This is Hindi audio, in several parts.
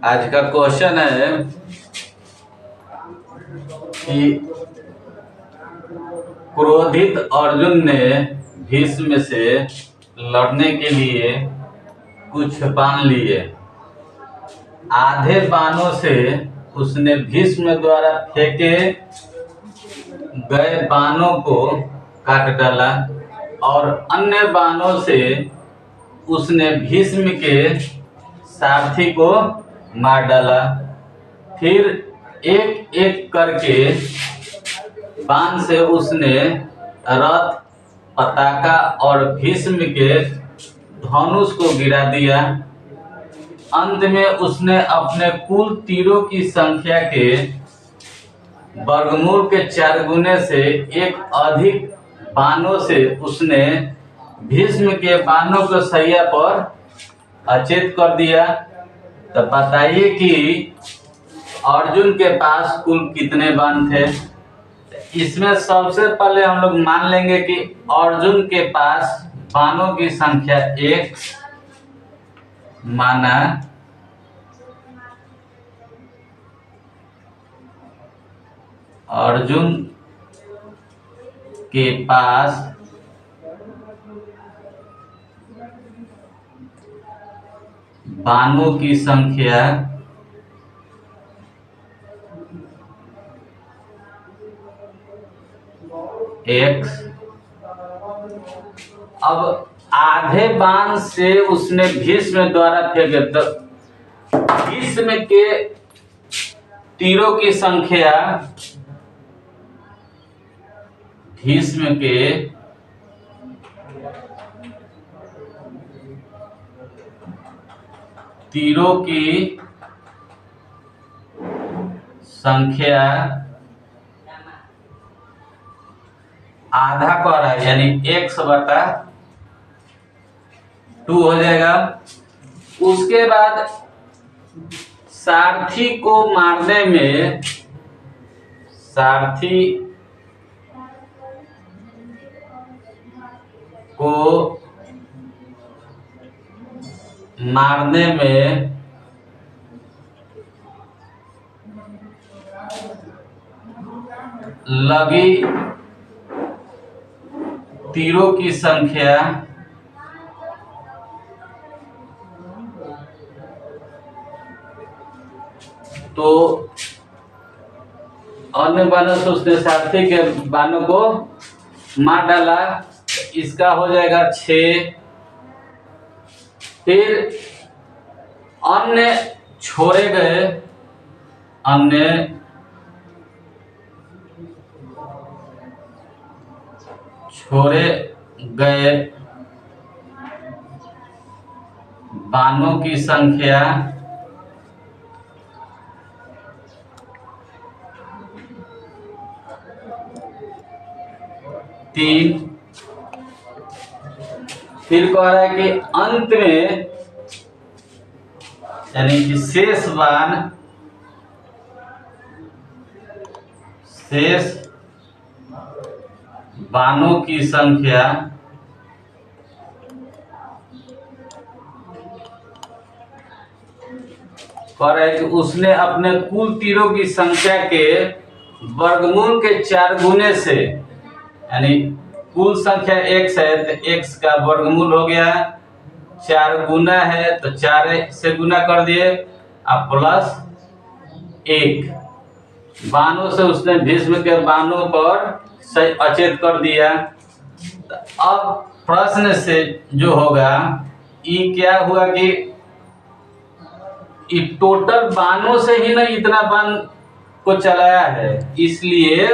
आज का क्वेश्चन है कि क्रोधित अर्जुन ने भीष्म से लड़ने के लिए कुछ बाण लिए। आधे बाणों से उसने भीष्म द्वारा फेंके गए बाणों को काट डाला और अन्य बाणों से उसने भीष्म के सारथी को मार डाला। फिर एक एक करके बाण से उसने रथ, पताका और भीष्म के धनुष को गिरा दिया। अंत में उसने अपने कुल तीरों की संख्या के वर्गमूल के 4 गुने से एक अधिक बाणों से उसने भीष्म के बाणों को सैया पर अचेत कर दिया। तो बताइए कि अर्जुन के पास कुल कितने बाण थे। इसमें सबसे पहले हम लोग मान लेंगे कि अर्जुन के पास बाणों की संख्या 1 माना। अर्जुन के पास बाणों की संख्या X। अब आधे बाण से उसने भीष्म द्वारा फेंके, तो भीष्म के तीरों की संख्या भीष्म के तीरों की संख्या आधा कर है, यानी X/2 हो जाएगा। उसके बाद सारथी को मारने में लगी तीरों की संख्या तो अन्य बाणों से उसने सारथी के बाणों को मार डाला। इसका हो जाएगा 6। फिर अन्य छोड़े गए बाणों की संख्या तीन। फिर कह रहा है कि अंत में यानी कि शेष बाणों की संख्या कह रहा है कि उसने अपने कुल तीरों की संख्या के वर्गमूल के 4 गुने से, यानी कुल संख्या X है तो X का वर्गमूल हो गया, 4 गुना है तो 4 से गुना कर दिए अब प्लस 1। बाणों से उसने भीष्म के बाणों पर अचेत कर दिया। तो अब प्रश्न से जो होगा ये क्या हुआ कि टोटल बाणों से ही ना इतना बाण को चलाया है, इसलिए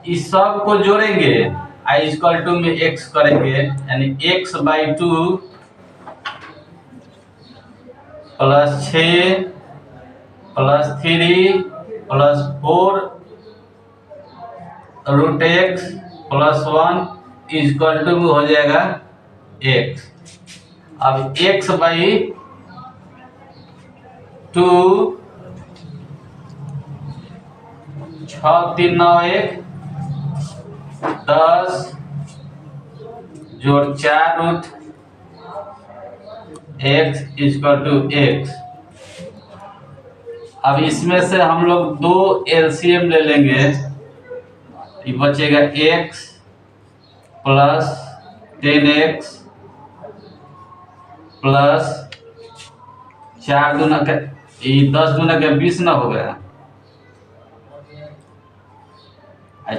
इस सब को जोड़ेंगे i= में x करेंगे, यानी x/2 + 6 + 3 + 4 √x + 1 = हो जाएगा x। अब x/2 6 3 9 1 10 जोड़ 4 रूट x = x। अब इसमें से हम लोग 2 LCM ले लेंगे। ये बचेगा x प्लस 10x प्लस 4 दूना का 10 दूना का 20 ना हो गया,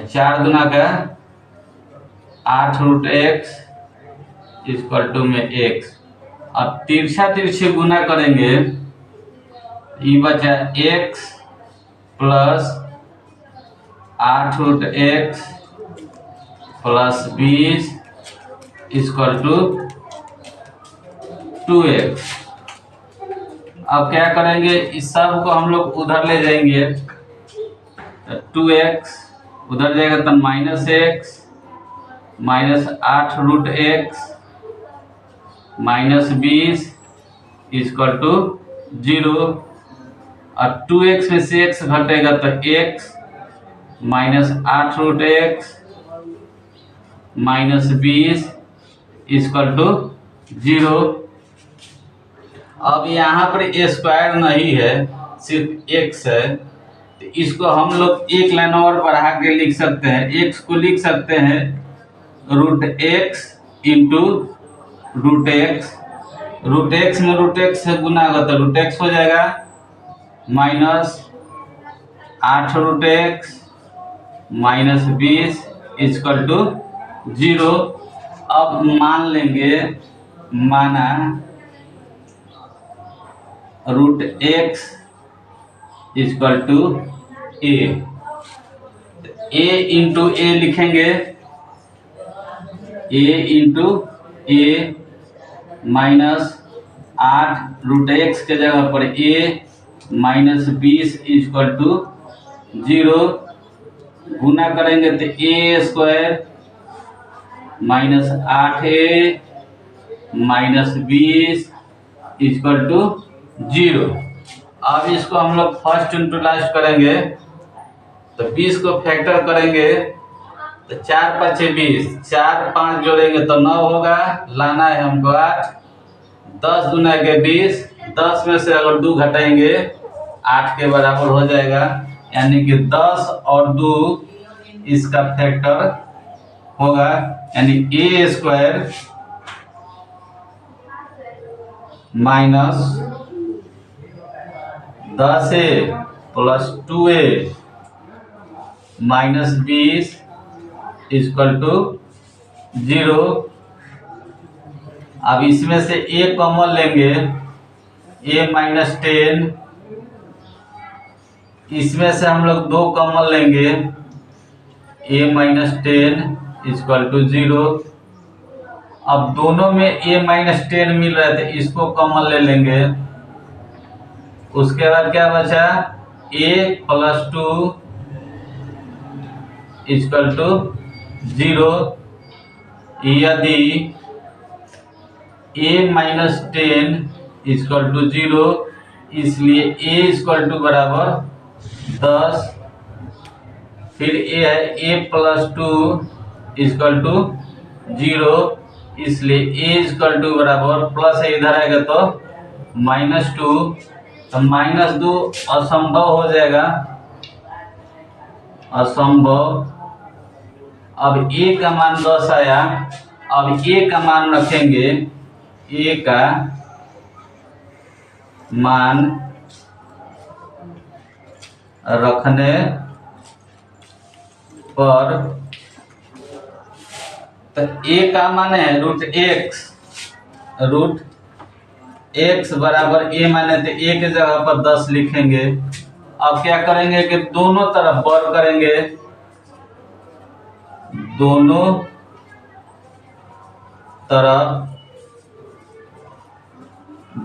4 दूना का 8 रूट x इक्वल टू में x। अब तिरछा तिरछे गुना करेंगे, ये बचा x plus 8 root x plus 20 equal to 2x। अब क्या करेंगे, इस सब को हम लोग उधर ले जाएंगे, 2x उधर जाएगा तो minus x minus 8 root x minus 20 equal to 0। और 2x में से x घटेगा तो x minus 8 root x minus 20 equal to 0। अब यहाँ पर स्क्वायर नहीं है, सिर्फ x है, तो इसको हम लोग एक लाइन और बढ़ा के लिख सकते हैं। x को लिख सकते हैं root x into root x। Root x में रूट x से गुना होगा तो रूट x हो जाएगा minus 8 root x minus 20 equal to 0। अब मान लेंगे, माना root x equal to a into a लिखेंगे, a into a minus 8 root x के जगह पर a माइनस 20 इक्वल टू 0। गुना करेंगे तो a square minus 8a minus 20 equal to 0। अब इसको हम लोग फर्स्ट इंटू लास्ट करेंगे, तो 20 को फैक्टर करेंगे तो 4 5 20, 4 5 जोड़ेंगे तो 9 होगा, लाना है हमको 8। 10 दूना के 20, 10 में से अगर 2 घटाएंगे 8 के बराबर हो जाएगा, यानी कि 10 और 2 इसका फैक्टर होगा, यानी a square minus 10a plus 2a minus 20 equal to 0। अब इसमें से a कॉमन लेंगे, a माइनस 10, इसमें से हम लोग 2 कॉमन लेंगे, a माइनस 10 इक्वल टू 0। अब दोनों में a माइनस 10 मिल रहा है तो इसको कॉमन ले लेंगे। उसके बाद क्या बचा, a प्लस 2 इक्वल टू 0। यदि a माइनस 10 इक्वल टू 0, इसलिए a इक्वल टू बराबर 10। फिर a है a प्लस 2 इक्वल टू 0, इसलिए a इक्वल टू बराबर प्लस है, इधर आएगा तो माइनस 2, तो माइनस 2 असंभव हो जाएगा, असंभव। अब a का मान 10 आया, अब a का मान रखेंगे, a का मान रखने पर, तो a का मान है रूट x बराबर a माने तो a के जगह पर 10 लिखेंगे। अब क्या करेंगे कि दोनों तरफ वर्ग करेंगे, दोनों तरफ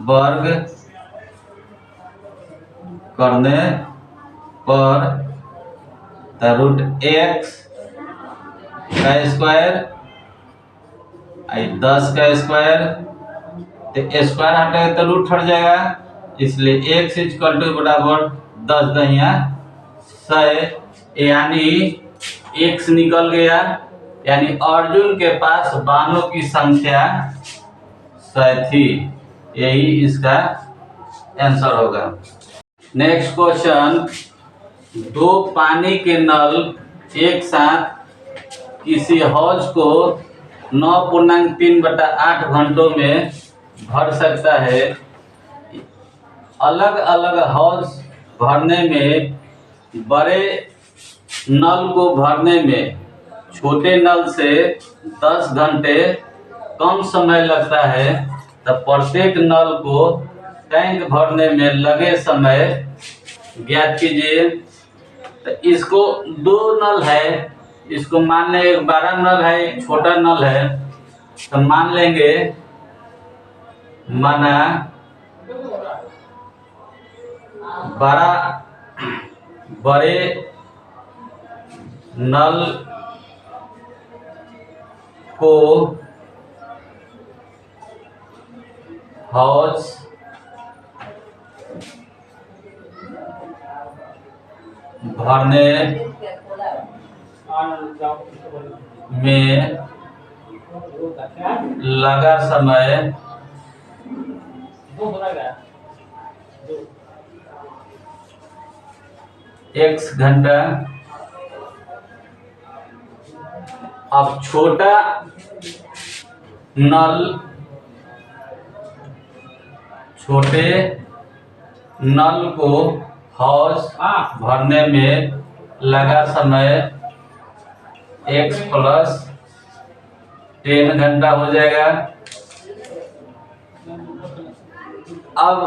वर्ग करने पर रूट x का स्क्वायर 10 का स्क्वायर, तो स्क्वायर हटेगा तो रूट हट जाएगा, इसलिए x इक्वल टू बराबर 10 दहिया 100, यानी x निकल गया, यानी अर्जुन के पास बाणों की संख्या 100 थी। यही इसका आंसर होगा। नेक्स्ट क्वेश्चन, दो पानी के नल एक साथ किसी हौज को 9.3/8 घंटों में भर सकता है। अलग अलग हौज भरने में बड़े नल को भरने में छोटे नल से 10 घंटे कम समय लगता है, तो प्रत्येक नल को टैंक भरने में लगे समय ज्ञात कीजिए। तो इसको दो नल है, इसको मान लें एक बड़ा नल है एक छोटा नल है, तो मान लेंगे माना बड़े नल को हौज भरने में लगा समय x घंटा। अब छोटा नल छोटे नल को हौज भरने में लगा समय x + 10 घंटा हो जाएगा। अब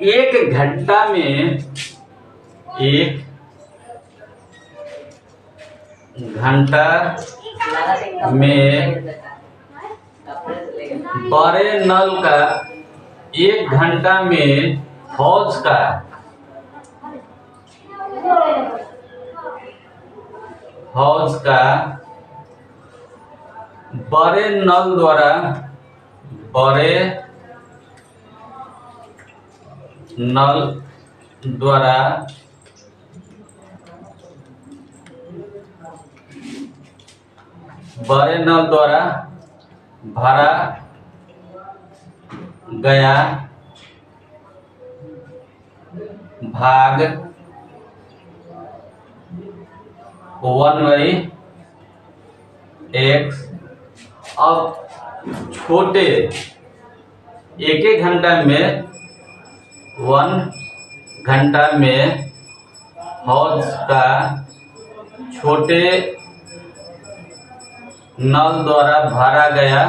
एक घंटा में बड़े नल का 1 घंटा में हौज का बड़े नल द्वारा भरा गया भाग 1/x। अब छोटे एक घंटा में 1 घंटा में हौज का छोटे नल द्वारा भरा गया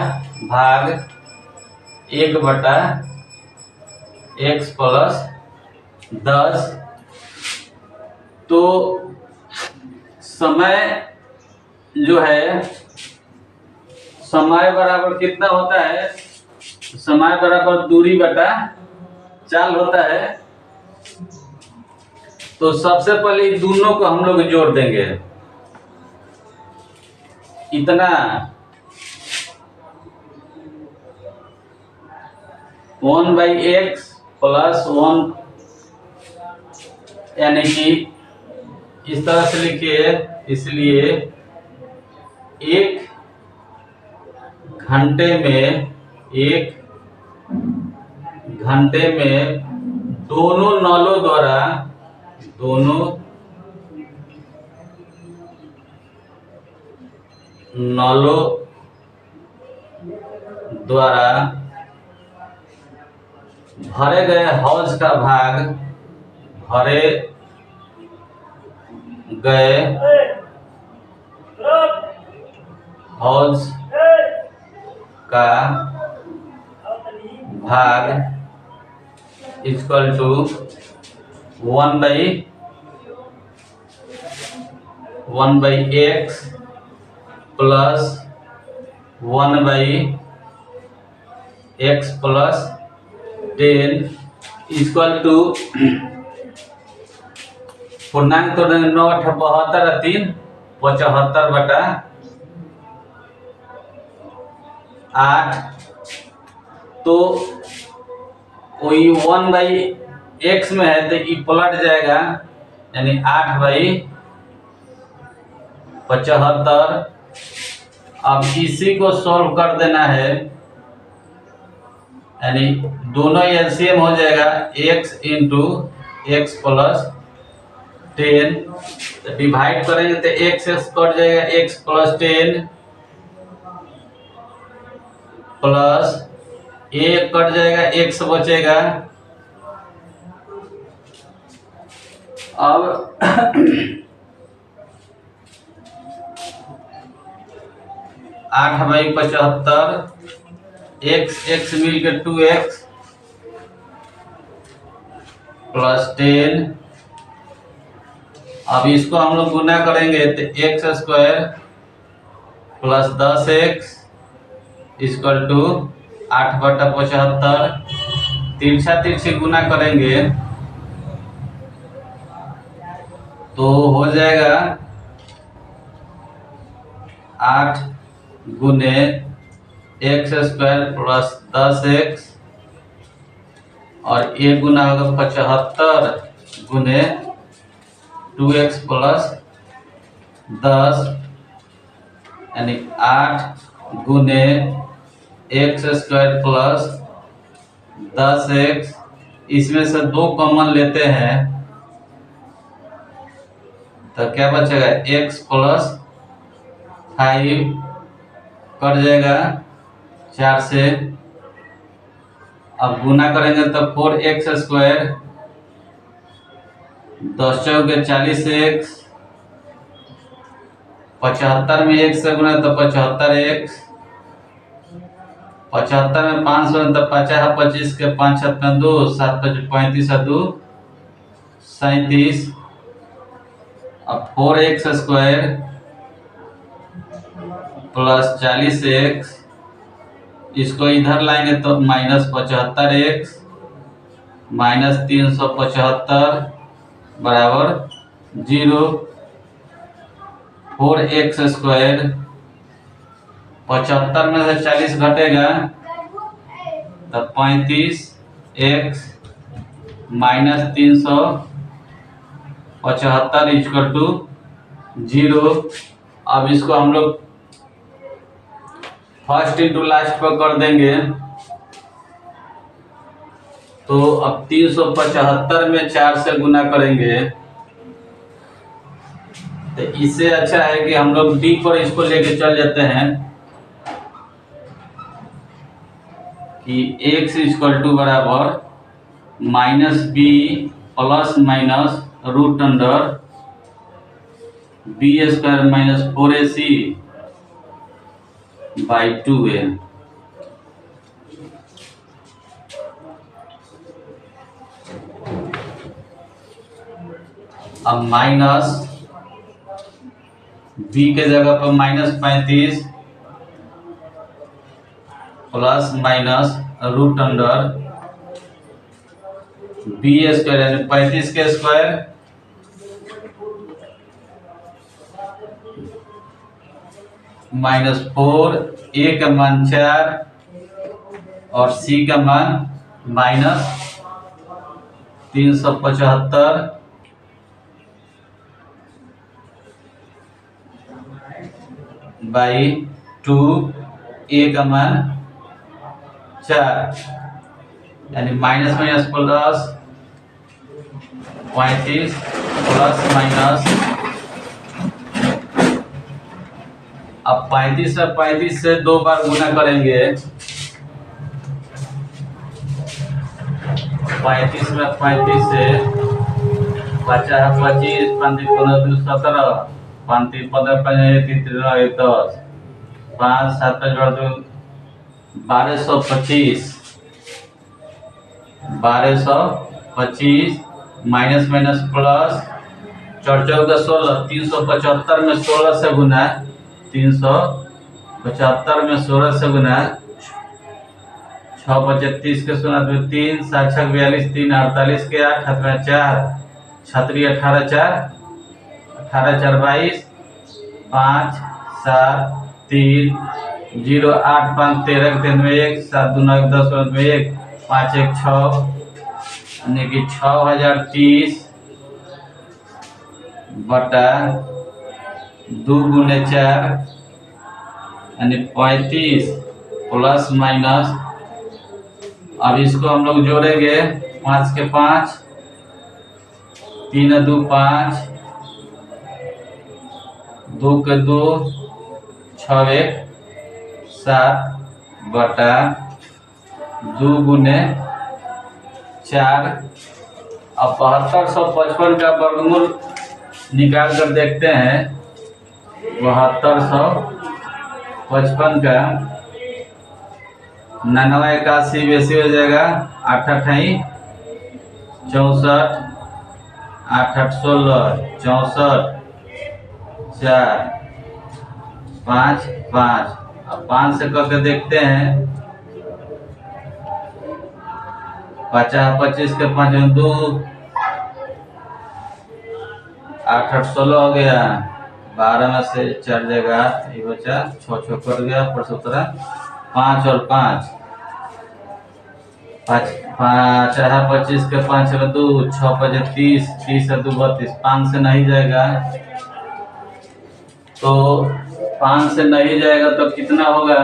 भाग 1/x + 10। तो समय जो है, समय बराबर कितना होता है, समय बराबर दूरी बटा चाल होता है। तो सबसे पहले दोनों को हम लोग जोड़ देंगे। इतना 1/x + 1, यानी कि इस तरह से लिखिए। इसलिए 1 घंटे में दोनों नलों द्वारा भरे गए हौज का भाग equal to 1/x + 1/x + 10 equal to पूर्णांक तो 9 72 3 75/8। तो वही 1/x में है तो ये पलट जाएगा, यानी 8/75। अब इसी को सॉल्व कर देना है, यानी दोनों एलसीएम हो जाएगा x × एक्स प्लस 10, डिवाइड करेंगे तो एक्स कट जाएगा, एक्स प्लस 10 प्लस ए कट जाएगा, एक्स बचेगा। अब 8/75, एक्स मिल के 2x प्लस 10। अब इसको हम लोग गुना करेंगे तो X square plus 10x equal to 8/75। तिरछा तिरछी गुना करेंगे तो हो जाएगा 8 गुने एक्स स्क्वायर प्लस 10x और एक गुना होगा 75 गुने 2x प्लस 10, यानी 8 गुने एक्स स्क्वायर प्लस 10x। इसमें से 2 कॉमन लेते हैं तो क्या बचेगा, x प्लस 5 कट जाएगा 4 से। अब गुना करेंगे तो 4x स्क्वायर 10 चौके 40x, 75 में 1 से गुना तो 75x, 75 में 500 तो 50 25 के 5 7 में 2 7 35 2 37। अब 4x स्क्वायर प्लस 40x, इसको इधर लाएंगे तो माइनस 75x माइनस 375 बराबर 0। 4x स्क्वायर 75 में से 40 घटेगा तो 35x माइनस 375 इक्वल टू 0। अब इसको हम लोग फर्स्ट इंटू लास्ट पर कर देंगे तो अब 375 में 4 से गुना करेंगे तो इससे अच्छा है कि हम लोग डी पर इसको लेके चल जाते हैं कि x इक्वल टू बराबर minus B plus minus root under B square minus 4ac by 2a। अब माइनस b के जगह पर minus 35 plus minus root under B square यानी 35 के स्क्वायर माइनस 4, ए का मान 4 और सी का मान माइनस 375 बाई 2, ए का मान 4 यानी minus minus plus 35 plus minus. अब 35 से 2 बार गुना करेंगे 35 में 35 से 50 25 5 15 17 5 15 5 10 5 7 1225 माइनस माइनस प्लस 4 14 16 375 में 16 से गुना 375 में 16 से गुना 6 25 के 3 7 6 42 3 48 के 8 हाथ में 4 छतरी 18 4 18 4 22 5 7 3 0 8 5 13 3 में 1 7 2 9 10 में 1 5 1 6 यानी कि 6030 बटा 2 गुने 4 यानी 35 प्लस माइनस। अब इसको हम लोग जोड़ेंगे 5 के 5 3 2 5, 2 के 2, 6 1 7 बटा 2 गुने 4। अब 7255 का वर्गमूल निकाल कर देखते हैं। 7255 का 99 81 बेसी हो जाएगा। 8 8 64, 8 8 16 64, 4 5 5। अब 5 से करके देखते हैं। 50 25 के 5 2, 8 8 16 हो गया। 12 में से 4 जाएगा 8, ये बचा 6 6 कट गया पर 17, 5 और 5 5 25 के 5 2, 6 5 30, 30 2 32। 5 से नहीं जाएगा, तो 5 से नहीं जाएगा तो कितना होगा?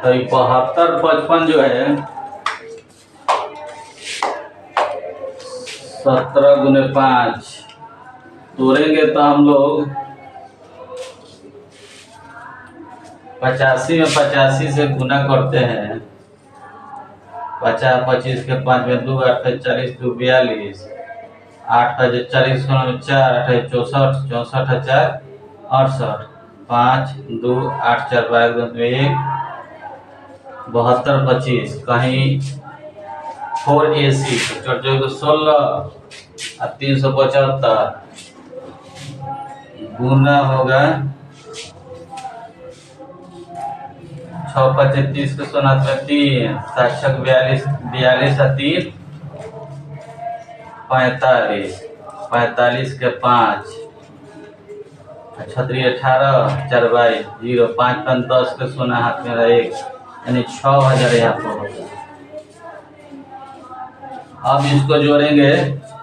तो 72 55 जो है 17 गुने 5 तोड़ेंगे तो हम लोग 85 में 85 से गुना करते हैं। 50 25 के 5 में 2, 8 40 2 42, 8 40 में 4, 8 64, 64 4 68, 5 2 8 4 12 1, 72 25 कहीं 4 AC 16 और 375 गुना होगा 6 25 के 3, 7 6 42, 42 और 3 45, 45 के 5, 36 18, 4 22 0, 5 5 10 के सोना हाथ में रहा 1, यानी 6000 यहाँ पर होगा। अब इसको जोड़ेंगे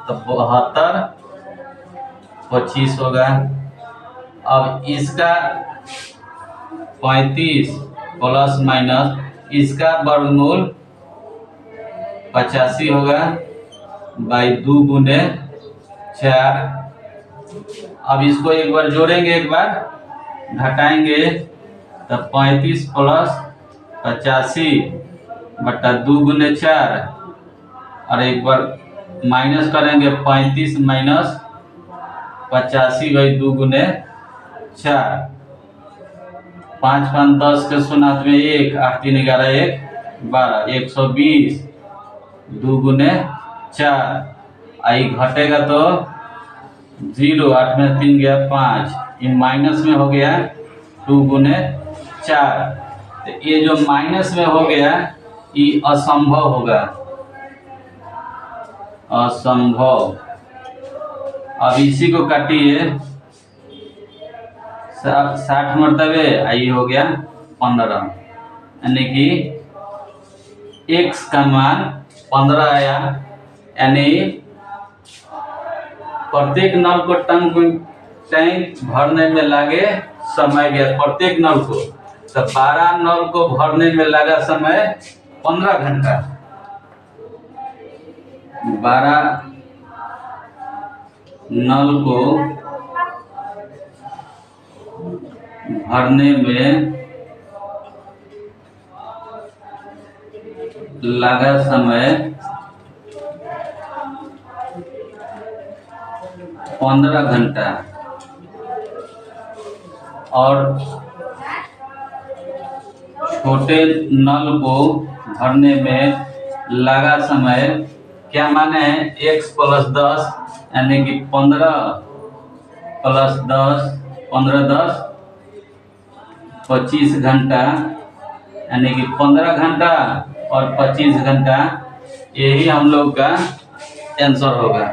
तो 72 25 होगा। अब इसका 35 प्लस माइनस इसका वर्गमूल 85 होगा बाई 2 गुने 4। अब इसको एक बार जोड़ेंगे, एक बार घटाएंगे तो 35 प्लस 85 बटा 2 गुने 4 और एक बार माइनस करेंगे 35 माइनस 85 बाई 2 गुने 4। 5 5 10 के शून्य में 1, 8 3 11 1 12, 120 2 गुने 4। आई घटेगा तो 0, 8 में 3 गया 5, ये माइनस में हो गया 2 गुने 4। तो ये जो माइनस में हो गया ये असंभव होगा, असंभव। अब इसी को काटिए 60 मरतबे, आई हो गया 15, यानी कि x का मान 15 आया। यानी प्रत्येक नल को टैंक भरने में लगे समय गया, प्रत्येक नल को। तो 12 नल को भरने में लगा समय 15 घंटा। 12 नल को भरने में लगा समय 15 घंटा और छोटे नल को भरने में लगा समय क्या माने है? x प्लस 10 यानी कि 15 प्लस 10, 15 10 25 घंटा, यानी कि 15 घंटा और 25 घंटा। यही हम लोग का आंसर होगा।